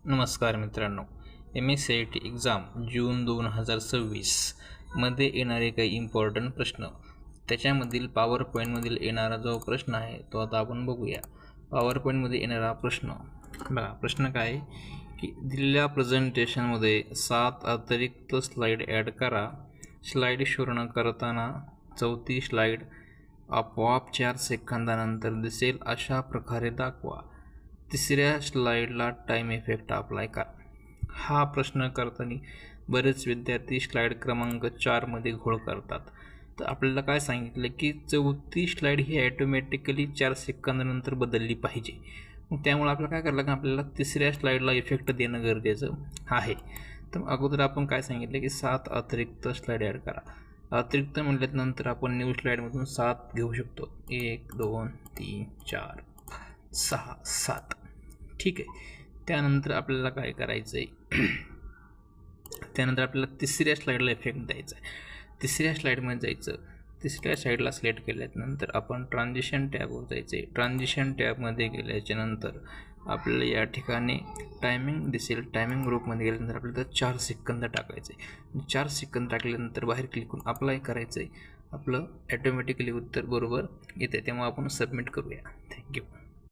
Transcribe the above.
नमस्कार मित्रांनो, MSCIT exam जून 2026 मध्ये येणारे काही इम्पॉर्टंट प्रश्न, त्याच्यामधील पॉवर पॉईंटमधील येणारा जो प्रश्न आहे तो आता आपण बघूया. पॉवर पॉईंटमध्ये येणारा प्रश्न बघा. प्रश्न काय आहे की दिलेल्या प्रेझेंटेशनमध्ये 7 अतिरिक्त स्लाईड ॲड करा. स्लाईड पूर्ण करताना चौथी स्लाईड आपोआप 4 सेकंदानंतर दिसेल अशा प्रकारे दाखवा. तिसऱ्या स्लाईडला टाईम इफेक्ट अप्लाय करा. हा प्रश्न करताना बरेच विद्यार्थी स्लाईड क्रमांक 4मध्ये घोळ करतात. तर आपल्याला काय सांगितलं की चौथी स्लाईड ही ॲटोमॅटिकली 4 सेकंदानंतर बदलली पाहिजे. मग त्यामुळे आपल्याला काय करायला लागेल, आपल्याला तिसऱ्या स्लाईडला इफेक्ट देणं गरजेचं आहे. तर अगोदर आपण काय सांगितलं की 7 अतिरिक्त स्लाईड ॲड करा. अतिरिक्त म्हटल्यानंतर आपण न्यू स्लाईडमधून 7 घेऊ शकतो. 1 2 3 4 6 7. ठीक आहे. त्यानंतर आपल्याला काय करायचं आहे, त्यानंतर आपल्याला तिसऱ्या स्लाईडला इफेक्ट द्यायचा आहे. तिसऱ्या स्लाईडमध्ये जायचं. तिसऱ्या स्लाईडला सिलेक्ट केल्यानंतर आपण ट्रान्झिशन टॅबवर जायचं आहे. ट्रान्झिशन टॅबमध्ये गेल्याच्यानंतर आपल्याला या ठिकाणी टायमिंग दिसेल. टायमिंग ग्रुपमध्ये गेल्यानंतर आपल्याला 4 सेकंद टाकायचं आहे. 4 सेकंद टाकल्यानंतर बाहेर क्लिक करून अप्लाय करायचं आहे. आपलं ॲटोमॅटिकली उत्तर बरोबर येते. तेव्हा आपण सबमिट करूया. थँक्यू.